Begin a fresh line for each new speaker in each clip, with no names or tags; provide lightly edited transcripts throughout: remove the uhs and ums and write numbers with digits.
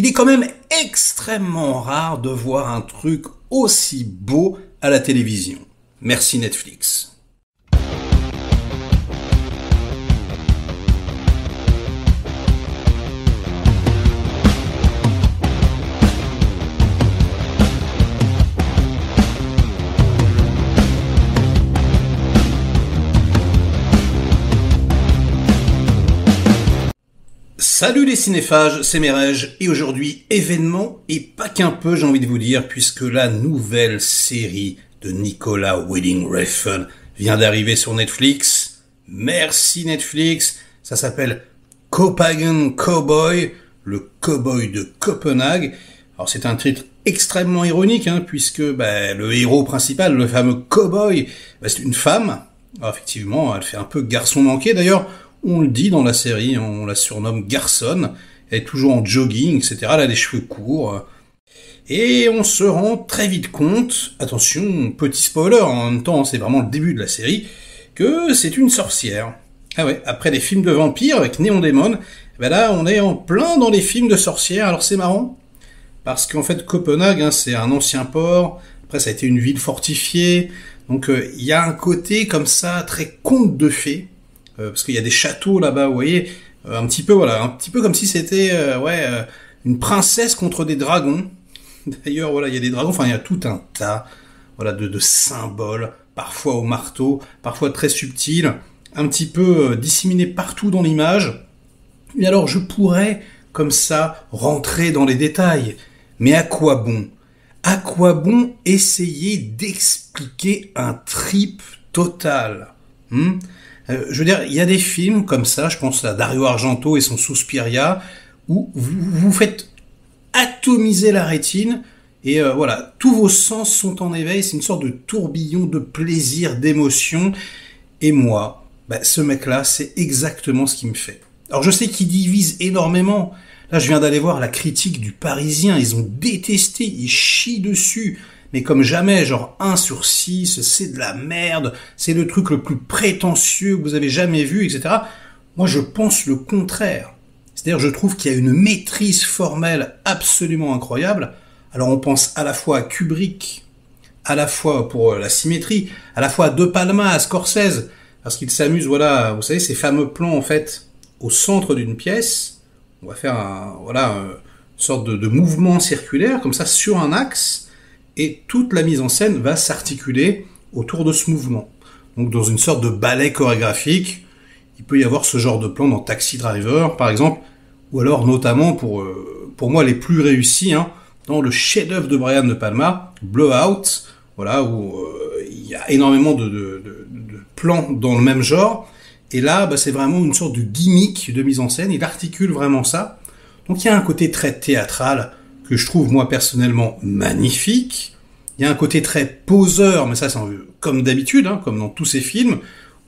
Il est quand même extrêmement rare de voir un truc aussi beau à la télévision. Merci Netflix. Salut les cinéphages, c'est Merej, et aujourd'hui, événement, et pas qu'un peu j'ai envie de vous dire, puisque la nouvelle série de Nicolas Winding Refn vient d'arriver sur Netflix. Merci Netflix, ça s'appelle Copenhagen Cowboy, le cowboy de Copenhague. Alors c'est un titre extrêmement ironique, puisque le héros principal, le fameux cowboy, c'est une femme. Alors effectivement, elle fait un peu garçon manqué, d'ailleurs. On le dit dans la série, on la surnomme Garçonne, elle est toujours en jogging, etc. Elle a les cheveux courts. Et on se rend très vite compte, attention, petit spoiler, en même temps c'est vraiment le début de la série, que c'est une sorcière. Ah ouais, après les films de vampires avec Néon Démon, là on est en plein dans les films de sorcières. Alors c'est marrant, parce qu'en fait Copenhague, c'est un ancien port, après ça a été une ville fortifiée, donc il y a un côté comme ça, très conte de fées, parce qu'il y a des châteaux là-bas, vous voyez, un petit peu comme si c'était une princesse contre des dragons. D'ailleurs, il y a des dragons, il y a tout un tas, de symboles, parfois au marteau, parfois très subtils, un petit peu disséminés partout dans l'image. Et alors, je pourrais, comme ça, rentrer dans les détails. Mais à quoi bon? À quoi bon essayer d'expliquer un trip total? Je veux dire, il y a des films comme ça, je pense à Dario Argento et son Suspiria, où vous faites atomiser la rétine, et tous vos sens sont en éveil, c'est une sorte de tourbillon de plaisir, d'émotion, et moi, ce mec-là, c'est exactement ce qu'il me fait. Alors je sais qu'il divise énormément, là je viens d'aller voir la critique du Parisien, ils ont détesté, ils chient dessus, mais comme jamais, genre 1/6, c'est de la merde, c'est le truc le plus prétentieux que vous avez jamais vu, etc. Moi, je pense le contraire. C'est-à-dire, je trouve qu'il y a une maîtrise formelle absolument incroyable. Alors, on pense à la fois à Kubrick, à la fois pour la symétrie, à la fois à De Palma, à Scorsese, parce qu'il s'amuse, vous savez, ces fameux plans, en fait, au centre d'une pièce. On va faire une sorte de mouvement circulaire, comme ça, sur un axe, et toute la mise en scène va s'articuler autour de ce mouvement. Donc dans une sorte de ballet chorégraphique, il peut y avoir ce genre de plan dans Taxi Driver, par exemple, ou alors notamment pour moi les plus réussis, dans le chef-d'œuvre de Brian De Palma, Blowout, où il y a énormément de plans dans le même genre, et là c'est vraiment une sorte de gimmick de mise en scène, il articule vraiment ça. Donc il y a un côté très théâtral, que je trouve moi personnellement magnifique. Il y a un côté très poseur, mais ça c'est comme d'habitude, comme dans tous ces films,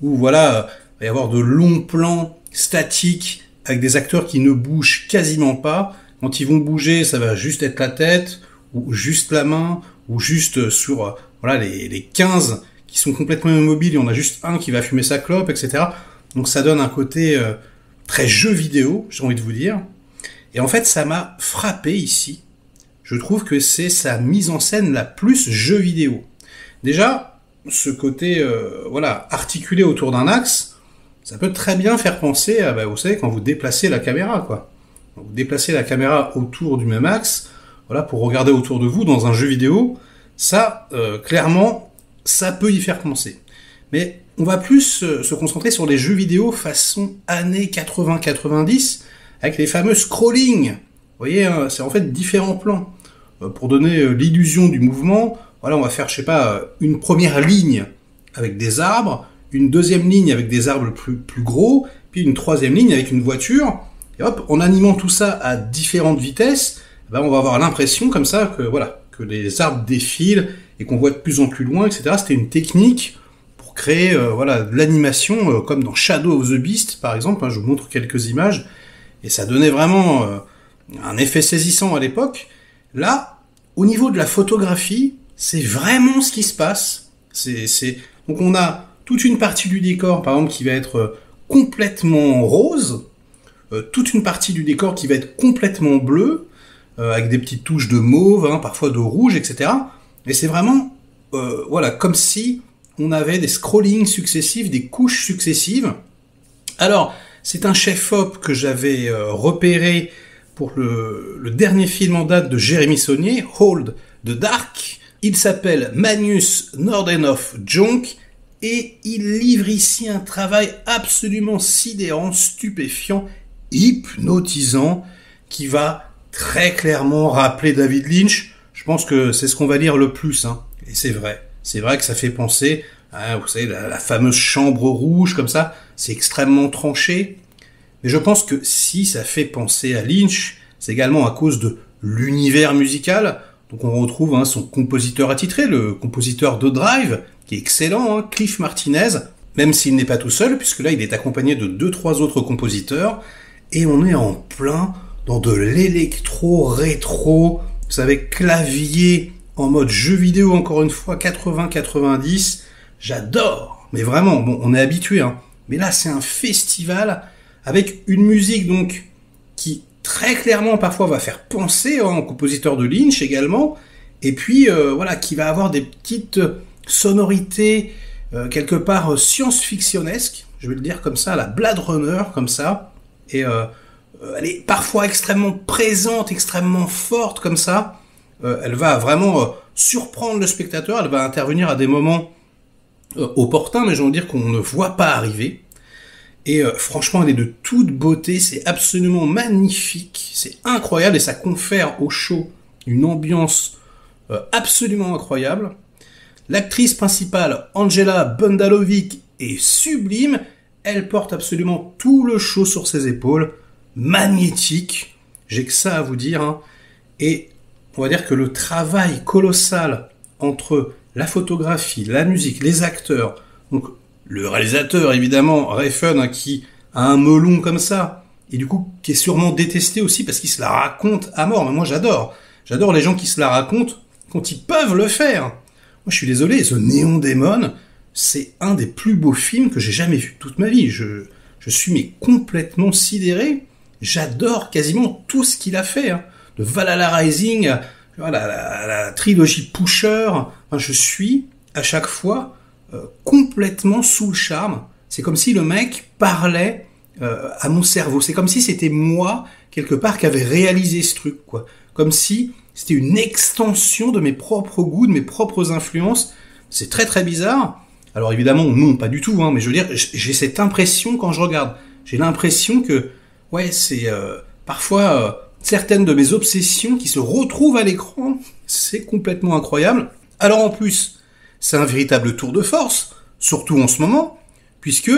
où il va y avoir de longs plans statiques avec des acteurs qui ne bougent quasiment pas. Quand ils vont bouger, ça va juste être la tête, ou juste la main, ou juste sur les 15 qui sont complètement immobiles, il y en a juste un qui va fumer sa clope, etc. Donc ça donne un côté très jeu vidéo, j'ai envie de vous dire. Et en fait, ça m'a frappé ici. Je trouve que c'est sa mise en scène la plus jeu vidéo. Déjà, ce côté articulé autour d'un axe, ça peut très bien faire penser à, vous savez, quand vous déplacez la caméra, quoi. Quand vous déplacez la caméra autour du même axe, pour regarder autour de vous dans un jeu vidéo, ça, clairement, ça peut y faire penser. Mais on va plus se concentrer sur les jeux vidéo façon années 80-90, avec les fameux scrolling. Vous voyez, c'est en fait différents plans. Pour donner l'illusion du mouvement, on va faire, une première ligne avec des arbres, une deuxième ligne avec des arbres plus gros, puis une troisième ligne avec une voiture. Et hop, en animant tout ça à différentes vitesses, on va avoir l'impression comme ça que les arbres défilent et qu'on voit de plus en plus loin, etc. C'était une technique pour créer de l'animation, comme dans Shadow of the Beast, par exemple. Je vous montre quelques images. Et ça donnait vraiment un effet saisissant à l'époque. Là, au niveau de la photographie, c'est vraiment ce qui se passe. Donc on a toute une partie du décor, par exemple, qui va être complètement rose, toute une partie du décor qui va être complètement bleue, avec des petites touches de mauve, hein, parfois de rouge, etc. Et c'est vraiment, voilà, comme si on avait des scrollings successifs, des couches successives. Alors, c'est un chef-op que j'avais repéré pour le dernier film en date de Jérémy Saunier, Hold the Dark. Il s'appelle Magnus Nordenhof Jonck et il livre ici un travail absolument sidérant, stupéfiant, hypnotisant, qui va très clairement rappeler David Lynch. Je pense que c'est ce qu'on va lire le plus, hein. Et c'est vrai. C'est vrai que ça fait penser à, vous savez, la fameuse chambre rouge, comme ça. C'est extrêmement tranché. Mais je pense que si ça fait penser à Lynch, c'est également à cause de l'univers musical. Donc on retrouve son compositeur attitré, le compositeur de Drive, qui est excellent, hein, Cliff Martinez, même s'il n'est pas tout seul, puisque là il est accompagné de 2-3 autres compositeurs, et on est en plein dans de l'électro-rétro, vous savez, clavier en mode jeu vidéo, encore une fois, 80-90, j'adore, mais vraiment, bon, on est habitué, hein, mais là c'est un festival avec une musique donc qui très clairement parfois va faire penser au compositeur de Lynch également, et puis voilà, qui va avoir des petites sonorités quelque part science-fictionnesques, je vais le dire comme ça, la Blade Runner comme ça, et elle est parfois extrêmement présente, extrêmement forte comme ça, elle va vraiment surprendre le spectateur, elle va intervenir à des moments opportuns, mais j'ai envie de dire qu'on ne voit pas arriver. Et franchement, elle est de toute beauté, c'est absolument magnifique, c'est incroyable et ça confère au show une ambiance absolument incroyable. L'actrice principale, Angela Bundalovic, est sublime, elle porte absolument tout le show sur ses épaules, magnétique, j'ai que ça à vous dire, hein. Et on va dire que le travail colossal entre la photographie, la musique, les acteurs, donc le réalisateur, évidemment, Refn, hein, qui a un melon comme ça, et du coup, qui est sûrement détesté aussi parce qu'il se la raconte à mort. Mais moi, j'adore. J'adore les gens qui se la racontent quand ils peuvent le faire. Moi, je suis désolé, The Neon Demon, c'est un des plus beaux films que j'ai jamais vu de toute ma vie. Je suis mais complètement sidéré. J'adore quasiment tout ce qu'il a fait, hein. De Valhalla Rising, la trilogie Pusher. Enfin, je suis, à chaque fois, complètement sous le charme. C'est comme si le mec parlait à mon cerveau. C'est comme si c'était moi, quelque part, qui avait réalisé ce truc, quoi. Comme si c'était une extension de mes propres goûts, de mes propres influences. C'est très très bizarre. Alors évidemment, non, pas du tout, hein, mais je veux dire, j'ai cette impression quand je regarde. J'ai l'impression que, ouais, c'est parfois certaines de mes obsessions qui se retrouvent à l'écran. C'est complètement incroyable. Alors en plus, c'est un véritable tour de force, surtout en ce moment, puisque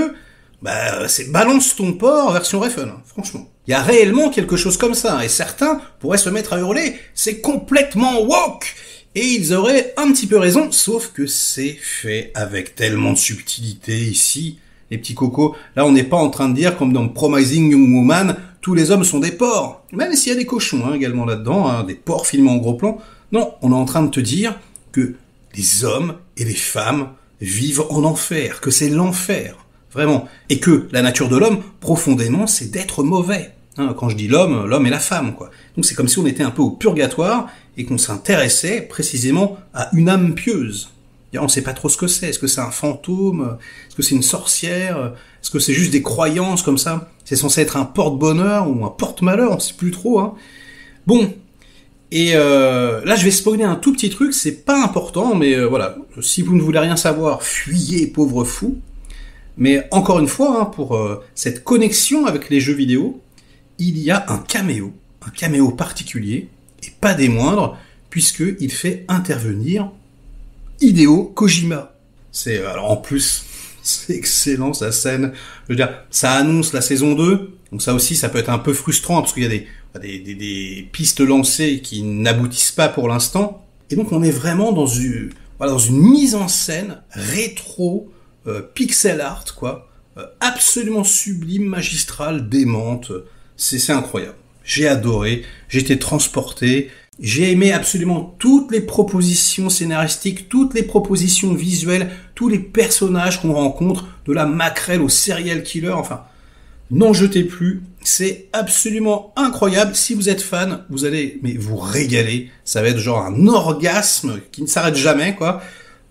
c'est Balance ton porc version Refn, franchement. Il y a réellement quelque chose comme ça, et certains pourraient se mettre à hurler « c'est complètement woke !» Et ils auraient un petit peu raison, sauf que c'est fait avec tellement de subtilité ici, les petits cocos. Là, on n'est pas en train de dire, comme dans Promising Young Woman, tous les hommes sont des porcs. Même s'il y a des cochons également là-dedans, hein, des porcs filmés en gros plan. Non, on est en train de te dire que les hommes et les femmes vivent en enfer, que c'est l'enfer, vraiment. Et que la nature de l'homme, profondément, c'est d'être mauvais. Hein, quand je dis l'homme et la femme, quoi. Donc c'est comme si on était un peu au purgatoire et qu'on s'intéressait précisément à une âme pieuse. On ne sait pas trop ce que c'est. Est-ce que c'est un fantôme? Est-ce que c'est une sorcière? Est-ce que c'est juste des croyances comme ça? C'est censé être un porte-bonheur ou un porte-malheur? On ne sait plus trop, hein. Bon. Et là, je vais spoiler un tout petit truc, c'est pas important, mais voilà, si vous ne voulez rien savoir, fuyez, pauvre fou. Mais encore une fois, hein, pour cette connexion avec les jeux vidéo, il y a un caméo particulier, et pas des moindres, puisqu'il fait intervenir Hideo Kojima. C'est, alors en plus, c'est excellent sa scène, je veux dire, ça annonce la saison 2, donc ça aussi, ça peut être un peu frustrant, parce qu'il y a des pistes lancées qui n'aboutissent pas pour l'instant, et donc on est vraiment dans une mise en scène rétro, pixel art, quoi, absolument sublime, magistrale, démente, c'est incroyable. J'ai adoré, j'ai été transporté, j'ai aimé absolument toutes les propositions scénaristiques, toutes les propositions visuelles, tous les personnages qu'on rencontre, de la maquerelle au serial killer, enfin, N'en jetez plus, c'est absolument incroyable. Si vous êtes fan, vous allez vous régaler. Ça va être genre un orgasme qui ne s'arrête jamais, quoi.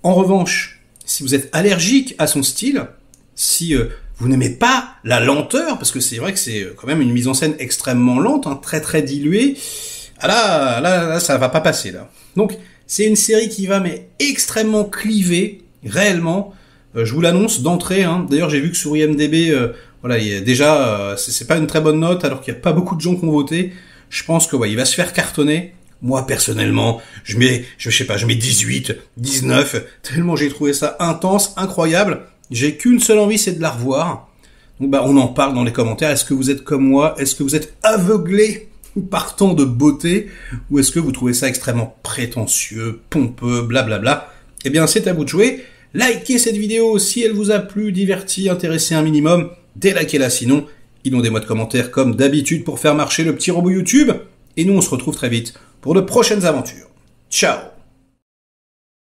En revanche, si vous êtes allergique à son style, si vous n'aimez pas la lenteur, parce que c'est vrai que c'est quand même une mise en scène extrêmement lente, hein, très très diluée, là, ça va pas passer, là. Donc, c'est une série qui va extrêmement cliver, réellement. Je vous l'annonce d'entrée, hein. D'ailleurs, j'ai vu que sur IMDb, voilà, il y a déjà, c'est pas une très bonne note, alors qu'il y a pas beaucoup de gens qui ont voté. Je pense que, il va se faire cartonner. Moi, personnellement, je mets 18, 19, tellement j'ai trouvé ça intense, incroyable. J'ai qu'une seule envie, c'est de la revoir. Donc, on en parle dans les commentaires. Est-ce que vous êtes comme moi? Est-ce que vous êtes aveuglé par tant de beauté? Ou est-ce que vous trouvez ça extrêmement prétentieux, pompeux, blablabla? Eh bien, c'est à vous de jouer. Likez cette vidéo si elle vous a plu, diverti, intéressé un minimum. Délikez-la sinon. Inondez-moi de commentaires comme d'habitude pour faire marcher le petit robot YouTube. Et nous, on se retrouve très vite pour de prochaines aventures. Ciao!